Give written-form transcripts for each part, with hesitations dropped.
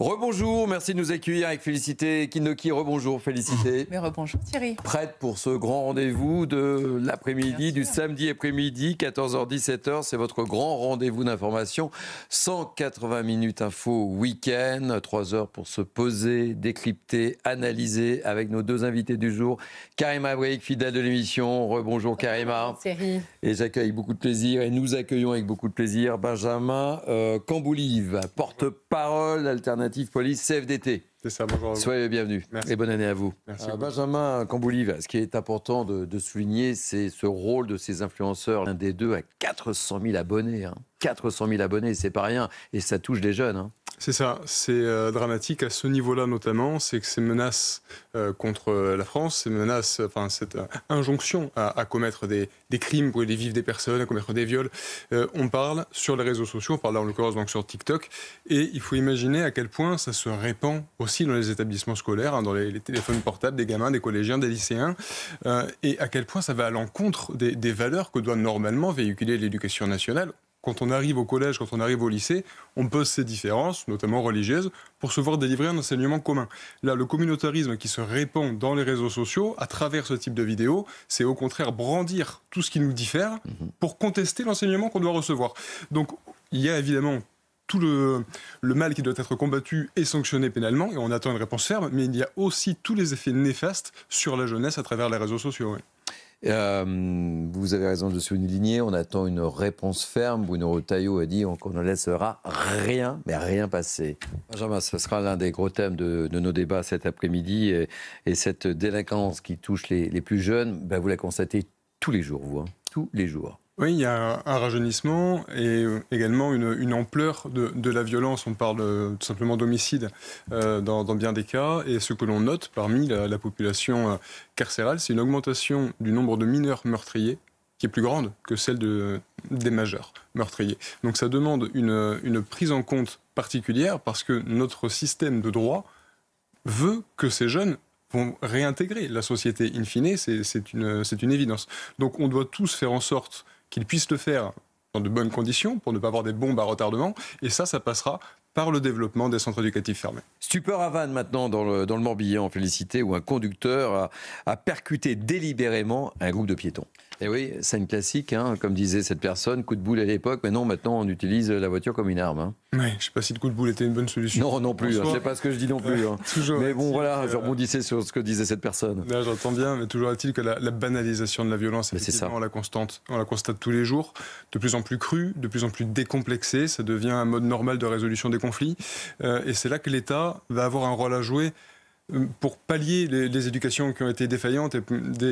Rebonjour, merci de nous accueillir avec Félicité Kindoki. Rebonjour Félicité. Mais rebonjour Thierry. Prête pour ce grand rendez-vous de l'après-midi, du samedi après-midi, 14h-17h. C'est votre grand rendez-vous d'information. 180 minutes info week-end, 3 heures pour se poser, décrypter, analyser avec nos deux invités du jour. Karima Brick, fidèle de l'émission. Rebonjour Karima. Thierry. Et j'accueille beaucoup de plaisir, et nous accueillons avec beaucoup de plaisir Benjamin Camboulive, porte-parole alternative police CFDT. C'est ça, bonjour. Soyez les bienvenus. Merci. Et bonne année à vous. Merci. Benjamin Camboulive, ce qui est important de souligner, c'est ce rôle de ces influenceurs. L'un des deux a 400 000 abonnés. 400 000 abonnés, c'est pas rien. Et ça touche des jeunes. C'est ça, c'est dramatique à ce niveau-là notamment, c'est que ces menaces contre la France, ces menaces, enfin cette injonction à commettre des crimes, brûler vivre des personnes, à commettre des viols, on parle sur les réseaux sociaux, on parle là en l'occurrence donc sur TikTok, et il faut imaginer à quel point ça se répand aussi dans les établissements scolaires, dans les téléphones portables des gamins, des collégiens, des lycéens, et à quel point ça va à l'encontre des valeurs que doit normalement véhiculer l'éducation nationale. Quand on arrive au collège, quand on arrive au lycée, on pose ces différences, notamment religieuses, pour se voir délivrer un enseignement commun. Là, le communautarisme qui se répand dans les réseaux sociaux, à travers ce type de vidéos, c'est au contraire brandir tout ce qui nous diffère pour contester l'enseignement qu'on doit recevoir. Donc, il y a évidemment tout le mal qui doit être combattu et sanctionné pénalement, et on attend une réponse ferme, mais il y a aussi tous les effets néfastes sur la jeunesse à travers les réseaux sociaux. Oui. Vous avez raison de souligner, on attend une réponse ferme. Bruno Retailleau a dit qu'on ne laissera rien, mais rien passer. Benjamin, ce sera l'un des gros thèmes de nos débats cet après-midi. Et cette délinquance qui touche les plus jeunes, vous la constatez tous les jours, vous, tous les jours. Oui, il y a un rajeunissement et également une ampleur de la violence. On parle tout simplement d'homicide dans bien des cas. Et ce que l'on note parmi la population carcérale, c'est une augmentation du nombre de mineurs meurtriers qui est plus grande que celle des majeurs meurtriers. Donc ça demande une prise en compte particulière parce que notre système de droit veut que ces jeunes vont réintégrer la société. In fine, c'est une évidence. Donc on doit tous faire en sorte qu'ils puissent le faire dans de bonnes conditions pour ne pas avoir des bombes à retardement. Et ça passera par le développement des centres éducatifs fermés. Stupeur à Vannes maintenant dans le Morbihan, Félicité, où un conducteur a percuté délibérément un groupe de piétons. Et oui, c'est une classique, comme disait cette personne, coup de boule à l'époque, mais non, maintenant on utilise la voiture comme une arme. Oui, je ne sais pas si le coup de boule était une bonne solution. Non plus, je ne sais pas ce que je dis non plus. Toujours mais bon, voilà, je rebondissais sur ce que disait cette personne. Là, j'entends bien, mais toujours est-il que la banalisation de la violence, effectivement, on la constate tous les jours, de plus en plus crue, de plus en plus décomplexée, ça devient un mode normal de résolution des conflits, et c'est là que l'État va avoir un rôle à jouer pour pallier les éducations qui ont été défaillantes et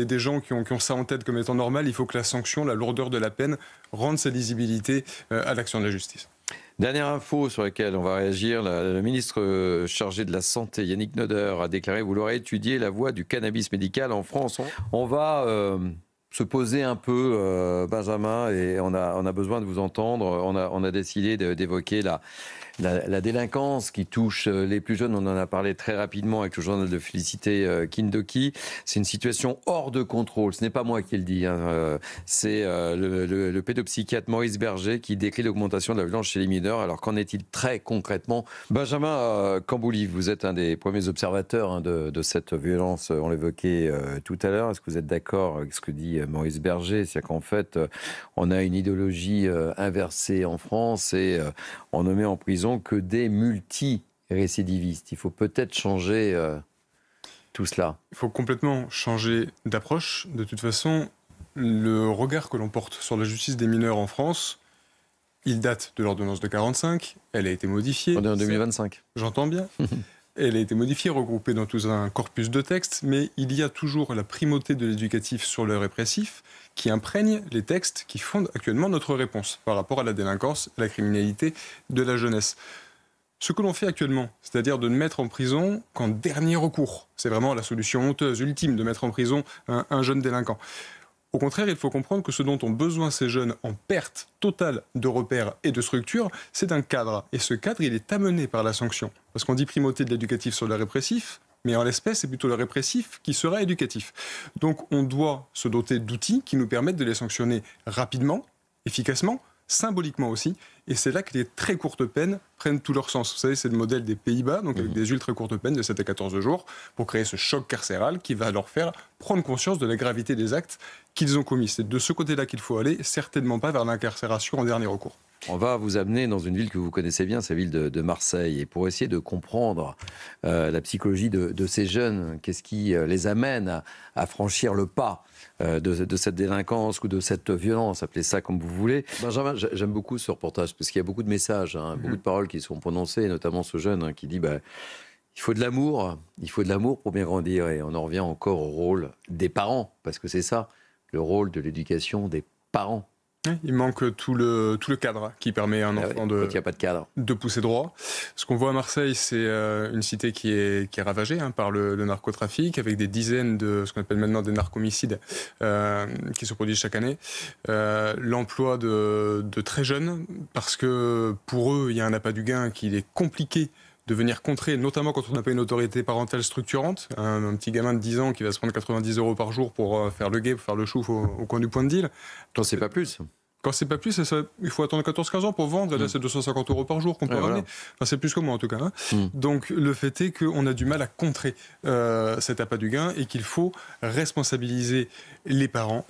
des gens qui ont ça en tête comme étant normal. Il faut que la sanction, la lourdeur de la peine, rende sa lisibilité à l'action de la justice. Dernière info sur laquelle on va réagir, le ministre chargé de la Santé, Yannick Noder, a déclaré vouloir étudier la voie du cannabis médical en France. On va se poser un peu, Benjamin, et on a besoin de vous entendre. On a décidé d'évoquer la délinquance qui touche les plus jeunes. On en a parlé très rapidement avec le journal de Félicité Kindoki. C'est une situation hors de contrôle. Ce n'est pas moi qui le dis. C'est le pédopsychiatre Maurice Berger qui décrit l'augmentation de la violence chez les mineurs. Alors qu'en est-il très concrètement? Benjamin Camboulive, vous êtes un des premiers observateurs de cette violence. On l'évoquait tout à l'heure. Est-ce que vous êtes d'accord avec ce que dit Maurice Berger? C'est-à-dire qu'en fait, on a une idéologie inversée en France et on ne met en prison que des multi-récidivistes. Il faut peut-être changer tout cela. Il faut complètement changer d'approche. De toute façon, le regard que l'on porte sur la justice des mineurs en France, il date de l'ordonnance de 1945. Elle a été modifiée. On est en 2025. J'entends bien. Elle a été modifiée, regroupée dans tout un corpus de textes, mais il y a toujours la primauté de l'éducatif sur le répressif qui imprègne les textes qui fondent actuellement notre réponse par rapport à la délinquance, à la criminalité de la jeunesse. Ce que l'on fait actuellement, c'est-à-dire de ne mettre en prison qu'en dernier recours, c'est vraiment la solution honteuse, ultime, de mettre en prison un jeune délinquant. Au contraire, il faut comprendre que ce dont ont besoin ces jeunes en perte totale de repères et de structures, c'est un cadre. Et ce cadre, il est amené par la sanction. Parce qu'on dit primauté de l'éducatif sur le répressif, mais en l'espèce, c'est plutôt le répressif qui sera éducatif. Donc on doit se doter d'outils qui nous permettent de les sanctionner rapidement, efficacement, symboliquement aussi, et c'est là que les très courtes peines prennent tout leur sens. Vous savez, c'est le modèle des Pays-Bas, donc avec des ultra courtes peines de 7 à 14 jours, pour créer ce choc carcéral qui va leur faire prendre conscience de la gravité des actes qu'ils ont commis. C'est de ce côté-là qu'il faut aller, certainement pas vers l'incarcération en dernier recours. On va vous amener dans une ville que vous connaissez bien, c'est la ville de Marseille. Et pour essayer de comprendre la psychologie de ces jeunes, qu'est-ce qui les amène à franchir le pas de cette délinquance ou de cette violence, appelez ça comme vous voulez. Benjamin, j'aime beaucoup ce reportage parce qu'il y a beaucoup de messages, beaucoup de paroles qui sont prononcées, notamment ce jeune qui dit il faut de l'amour pour bien grandir. Et on en revient encore au rôle des parents, parce que c'est ça, le rôle de l'éducation des parents. Il manque tout le cadre qui permet à un enfant il y a pas de cadre. de pousser droit. Ce qu'on voit à Marseille, c'est une cité qui est ravagée par le narcotrafic, avec des dizaines de ce qu'on appelle maintenant des narcomicides qui se produisent chaque année. L'emploi de très jeunes, parce que pour eux, il y a un appât du gain qu'il est compliqué de venir contrer, notamment quand on n'a pas une autorité parentale structurante. Un petit gamin de 10 ans qui va se prendre 90 € par jour pour faire le guet, pour faire le chouf au coin du point de deal. Quand c'est pas plus. Quand c'est pas plus, il faut attendre 14-15 ans pour vendre. Là, c'est 250 € par jour qu'on peut ramener. Voilà. Enfin, c'est plus que moi, en tout cas. Donc, le fait est qu'on a du mal à contrer cet appât du gain et qu'il faut responsabiliser les parents,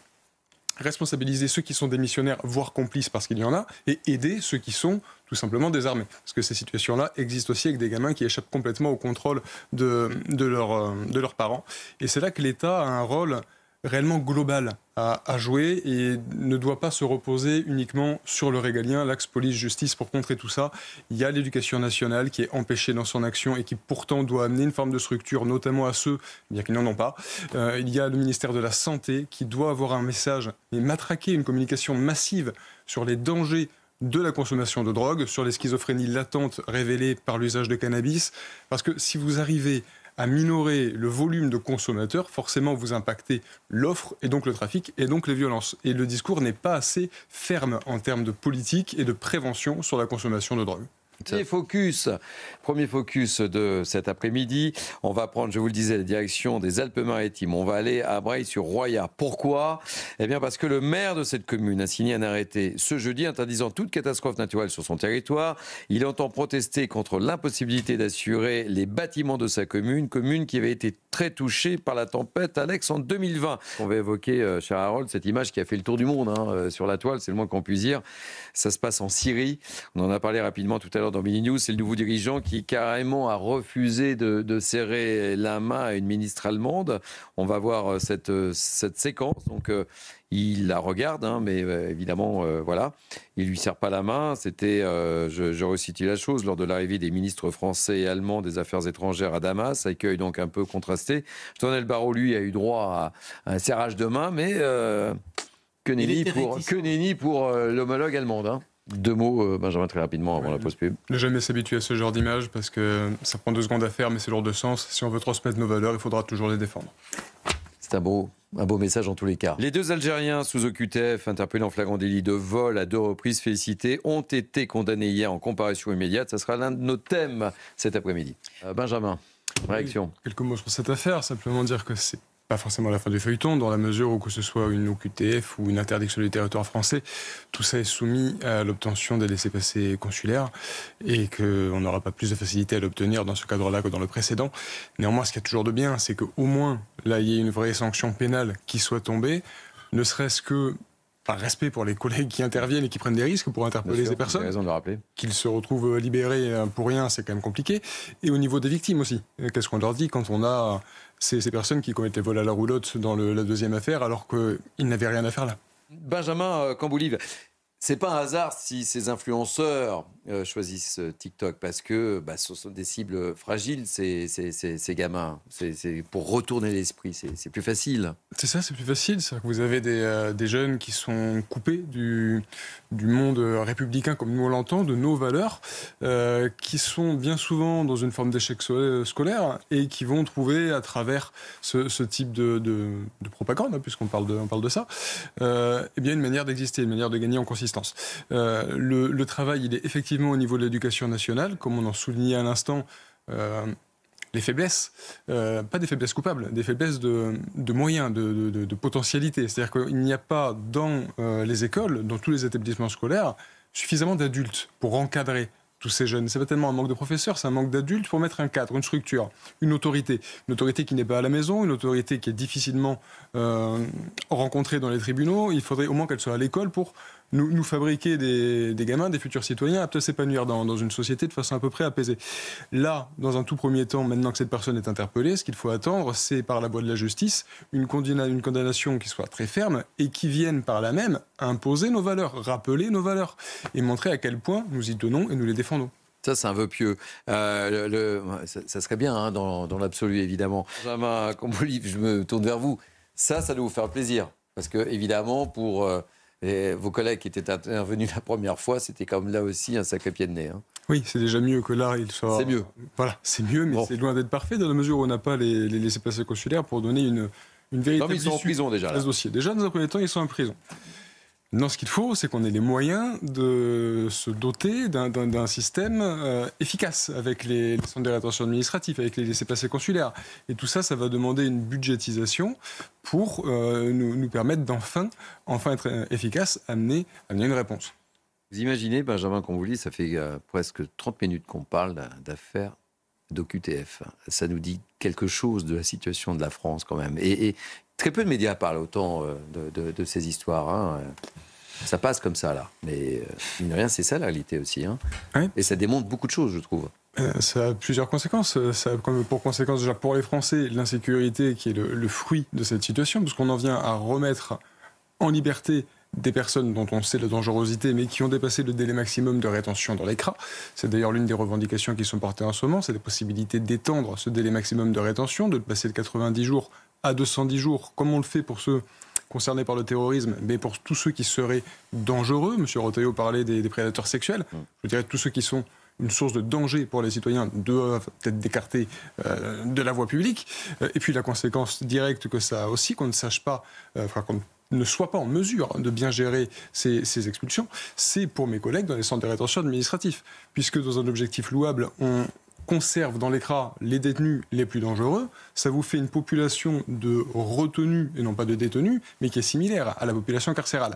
responsabiliser ceux qui sont démissionnaires, voire complices parce qu'il y en a, et aider ceux qui sont tout simplement désarmés. Parce que ces situations-là existent aussi avec des gamins qui échappent complètement au contrôle de leurs parents. Et c'est là que l'État a un rôle réellement global à jouer et ne doit pas se reposer uniquement sur le régalien, l'axe police-justice pour contrer tout ça. Il y a l'éducation nationale qui est empêchée dans son action et qui pourtant doit amener une forme de structure, notamment à ceux bien qui n'en ont pas. Il y a le ministère de la Santé qui doit avoir un message et matraquer une communication massive sur les dangers de la consommation de drogue, sur les schizophrénies latentes révélées par l'usage de cannabis. Parce que si vous arrivez à minorer le volume de consommateurs, forcément vous impactez l'offre et donc le trafic et donc les violences. Et le discours n'est pas assez ferme en termes de politique et de prévention sur la consommation de drogue. Premier focus de cet après-midi. On va prendre, je vous le disais, la direction des Alpes-Maritimes. On va aller à Breil-sur-Roya. Pourquoi ? Eh bien, parce que le maire de cette commune a signé un arrêté ce jeudi interdisant toute catastrophe naturelle sur son territoire. Il entend protester contre l'impossibilité d'assurer les bâtiments de sa commune qui avait été très touchée par la tempête Alex en 2020. On va évoquer, cher Harold, cette image qui a fait le tour du monde sur la toile, c'est le moins qu'on puisse dire. Ça se passe en Syrie. On en a parlé rapidement tout à l'heure dans Mini News, c'est le nouveau dirigeant qui carrément a refusé de serrer la main à une ministre allemande. On va voir cette séquence. Donc, il la regarde, mais évidemment, voilà, il lui serre pas la main. C'était, je resitue la chose, lors de l'arrivée des ministres français et allemands des Affaires étrangères à Damas, accueil donc un peu contrasté. Tonel Barrot, lui, a eu droit à un serrage de main, mais que nenni pour l'homologue allemande. Deux mots, Benjamin, très rapidement avant la pause pub. Ne jamais s'habituer à ce genre d'image parce que ça prend 2 secondes à faire, mais c'est lourd de sens. Si on veut transmettre nos valeurs, il faudra toujours les défendre. C'est un beau message en tous les cas. Les 2 Algériens sous OQTF, interpellés en flagrant délit de vol à 2 reprises félicités, ont été condamnés hier en comparution immédiate. Ça sera l'un de nos thèmes cet après-midi. Benjamin, réaction. Quelques mots sur cette affaire, simplement dire que c'est pas forcément la fin du feuilleton, dans la mesure où que ce soit une OQTF ou une interdiction du territoire français, tout ça est soumis à l'obtention des laissez-passer consulaires et qu'on n'aura pas plus de facilité à l'obtenir dans ce cadre-là que dans le précédent. Néanmoins, ce qu'il y a toujours de bien, c'est qu'au moins, là, il y ait une vraie sanction pénale qui soit tombée, ne serait-ce que par respect pour les collègues qui interviennent et qui prennent des risques pour interpeller ces personnes. Raison de le rappeler. Qu'ils se retrouvent libérés pour rien, c'est quand même compliqué. Et au niveau des victimes aussi. Qu'est-ce qu'on leur dit quand on a ces personnes qui commettent les vols à la roulotte dans la deuxième affaire alors qu'ils n'avaient rien à faire là? Benjamin Camboulive, c'est pas un hasard si ces influenceurs choisissent TikTok parce que ce sont des cibles fragiles, ces gamins. C'est pour retourner l'esprit, c'est plus facile. C'est ça, c'est plus facile. C'est que vous avez des jeunes qui sont coupés du monde républicain comme nous on l'entend, de nos valeurs, qui sont bien souvent dans une forme d'échec scolaire et qui vont trouver à travers ce type de propagande, puisqu'on parle de ça, eh bien une manière d'exister, une manière de gagner en consistance. Le travail, il est effectivement au niveau de l'éducation nationale, comme on en soulignait à l'instant. les faiblesses, pas des faiblesses coupables, des faiblesses de moyens, de potentialité. C'est-à-dire qu'il n'y a pas dans les écoles, dans tous les établissements scolaires, suffisamment d'adultes pour encadrer tous ces jeunes. C'est pas tellement un manque de professeurs, c'est un manque d'adultes pour mettre un cadre, une structure, une autorité. Une autorité qui n'est pas à la maison, une autorité qui est difficilement rencontrée dans les tribunaux. Il faudrait au moins qu'elle soit à l'école pour nous fabriquer des gamins, des futurs citoyens aptes à s'épanouir dans une société de façon à peu près apaisée. Là, dans un tout premier temps, maintenant que cette personne est interpellée, ce qu'il faut attendre, c'est par la voie de la justice, une condamnation qui soit très ferme et qui vienne par là même imposer nos valeurs, rappeler nos valeurs et montrer à quel point nous y tenons et nous les défendons. Ça, c'est un vœu pieux. Ça serait bien, hein, dans l'absolu, évidemment. Benjamin Combolif, je me tourne vers vous. Ça doit vous faire plaisir. Parce que, évidemment, pour vos collègues qui étaient intervenus la première fois, c'était comme là aussi un sacré pied de nez. Hein. Oui, c'est déjà mieux que là, il soit... C'est mieux. Voilà, c'est mieux, mais c'est loin d'être parfait, dans la mesure où on n'a pas les laissez-passer consulaires pour donner une véritable... Non, mais ils sont en prison déjà. Là. Déjà, dans un premier temps, ils sont en prison. Non, ce qu'il faut, c'est qu'on ait les moyens de se doter d'un système efficace avec les centres de rétention administrative, avec les laissez-passer consulaires. Et tout ça, ça va demander une budgétisation pour nous permettre d'enfin être efficace, amener une réponse. Vous imaginez, Benjamin Combolif, ça fait presque 30 minutes qu'on parle d'affaires d'OQTF. Ça nous dit quelque chose de la situation de la France quand même. Et très peu de médias parlent autant de ces histoires. Hein. Ça passe comme ça, là. Mais mine de rien, c'est ça la réalité aussi. Hein. Oui. Et ça démontre beaucoup de choses, je trouve. Ça a plusieurs conséquences. Ça a pour conséquence, déjà pour les Français, l'insécurité qui est le fruit de cette situation, parce qu'on en vient à remettre en liberté des personnes dont on sait la dangerosité, mais qui ont dépassé le délai maximum de rétention dans les CRA. C'est d'ailleurs l'une des revendications qui sont portées en ce moment, c'est la possibilité d'étendre ce délai maximum de rétention, de le passer de 90 jours à 210 jours, comme on le fait pour ceux concernés par le terrorisme, mais pour tous ceux qui seraient dangereux. M. Retailleau parlait des prédateurs sexuels. Je dirais tous ceux qui sont une source de danger pour les citoyens doivent être écartés de la voie publique. Et puis la conséquence directe que ça a aussi, qu'on ne sache pas, qu'on ne soit pas en mesure de bien gérer ces expulsions, c'est pour mes collègues dans les centres de rétention administratifs. Puisque dans un objectif louable, on conserve dans les CRA les détenus les plus dangereux, ça vous fait une population de retenus, et non pas de détenus, mais qui est similaire à la population carcérale.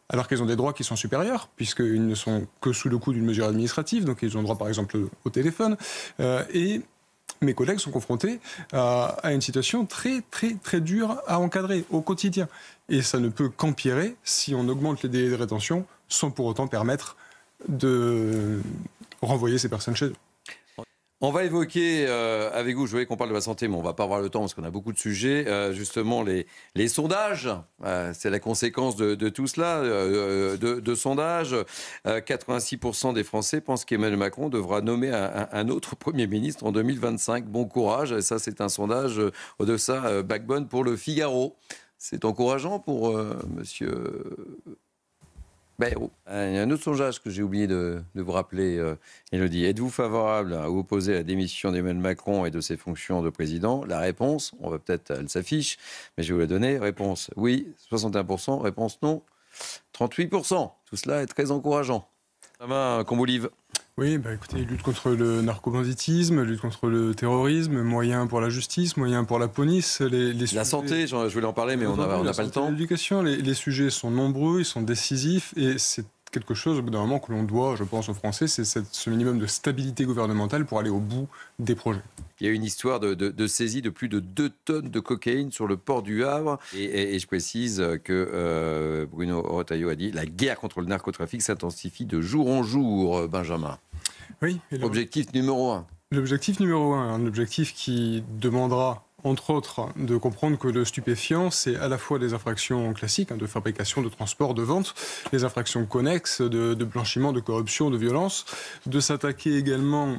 Alors qu'ils ont des droits qui sont supérieurs, puisqu'ils ne sont que sous le coup d'une mesure administrative, donc ils ont droit par exemple au téléphone, et mes collègues sont confrontés à une situation très, très, très dure à encadrer au quotidien. Et ça ne peut qu'empirer si on augmente les délais de rétention sans pour autant permettre de renvoyer ces personnes chez eux. On va évoquer avec vous, je voulais qu'on parle de la santé, mais on ne va pas avoir le temps parce qu'on a beaucoup de sujets. Justement, les sondages, c'est la conséquence de tout cela, de sondages. 86% des Français pensent qu'Emmanuel Macron devra nommer un autre Premier ministre en 2025. Bon courage, et ça c'est un sondage au-deçà Backbone pour le Figaro. C'est encourageant pour monsieur... Bayrou. Il y a un autre sondage que j'ai oublié de vous rappeler, Élodie. Êtes-vous favorable à opposer la démission d'Emmanuel Macron et de ses fonctions de président? La réponse, elle s'affiche, mais je vais vous la donner. Réponse oui, 61%. Réponse non, 38%. Tout cela est très encourageant. Benjamin Combolif. Oui, écoutez, lutte contre le narcobanditisme, lutte contre le terrorisme, moyens pour la justice, moyens pour la police. La santé, je voulais en parler, mais on n'a pas le temps. L'éducation, les sujets sont nombreux, ils sont décisifs, et c'est quelque chose, au bout d'un moment, que l'on doit, je pense, aux Français, c'est ce minimum de stabilité gouvernementale pour aller au bout des projets. Il y a une histoire de saisie de plus de 2 tonnes de cocaïne sur le port du Havre. Et je précise que Bruno Retailleau a dit la guerre contre le narcotrafic s'intensifie de jour en jour, Benjamin. Oui. Objectif numéro 1. L'objectif numéro 1, un objectif qui demandera, entre autres, de comprendre que le stupéfiant, c'est à la fois des infractions classiques, de fabrication, de transport, de vente, les infractions connexes de blanchiment, de corruption, de violence, de s'attaquer également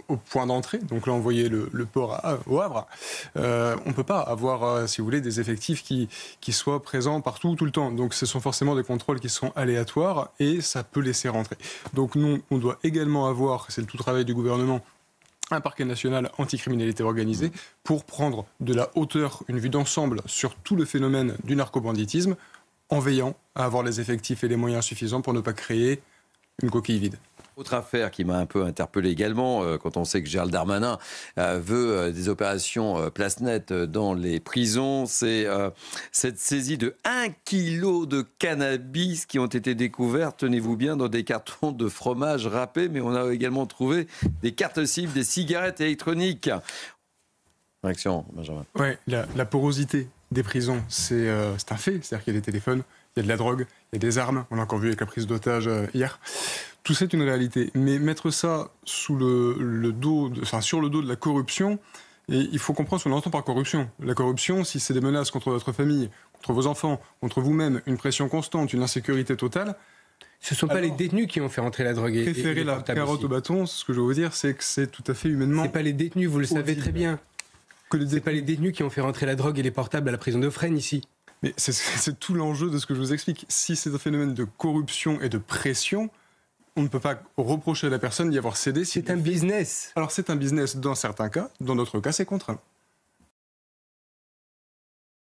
au point d'entrée. Donc là, on voyait le port au Havre. On ne peut pas avoir, si vous voulez, des effectifs qui soient présents partout, tout le temps. Donc ce sont forcément des contrôles qui sont aléatoires et ça peut laisser rentrer. Donc nous, on doit également avoir, c'est le tout travail du gouvernement, un parquet national anticriminalité organisée pour prendre de la hauteur, une vue d'ensemble sur tout le phénomène du narcobanditisme, en veillant à avoir les effectifs et les moyens suffisants pour ne pas créer une coquille vide. Autre affaire qui m'a un peu interpellé également, quand on sait que Gérald Darmanin veut des opérations place nette dans les prisons, c'est cette saisie de 1 kilo de cannabis qui ont été découvertes, tenez-vous bien, dans des cartons de fromage râpé, mais on a également trouvé des cartes SIM, des cigarettes électroniques. Réaction, Benjamin. Ouais, la porosité des prisons, c'est un fait. C'est-à-dire qu'il y a des téléphones, il y a de la drogue, il y a des armes. On l'a encore vu avec la prise d'otages hier. Tout ça est une réalité. Mais mettre ça sous le dos, sur le dos de la corruption, et il faut comprendre ce qu'on entend par corruption. La corruption, si c'est des menaces contre votre famille, contre vos enfants, contre vous-même, une pression constante, une insécurité totale. Ce ne sont pas les détenus qui ont fait rentrer la drogue. Préférer la carotte au bâton, ce que je veux vous dire, c'est que c'est tout à fait humainement. C'est pas les détenus, vous le savez très bien. C'est pas les détenus qui ont fait rentrer la drogue et les portables à la prison de Fresnes ici. Mais c'est tout l'enjeu de ce que je vous explique. Si c'est un phénomène de corruption et de pression, on ne peut pas reprocher à la personne d'y avoir cédé. C'est un business. Alors c'est un business dans certains cas, dans d'autres cas c'est contraint.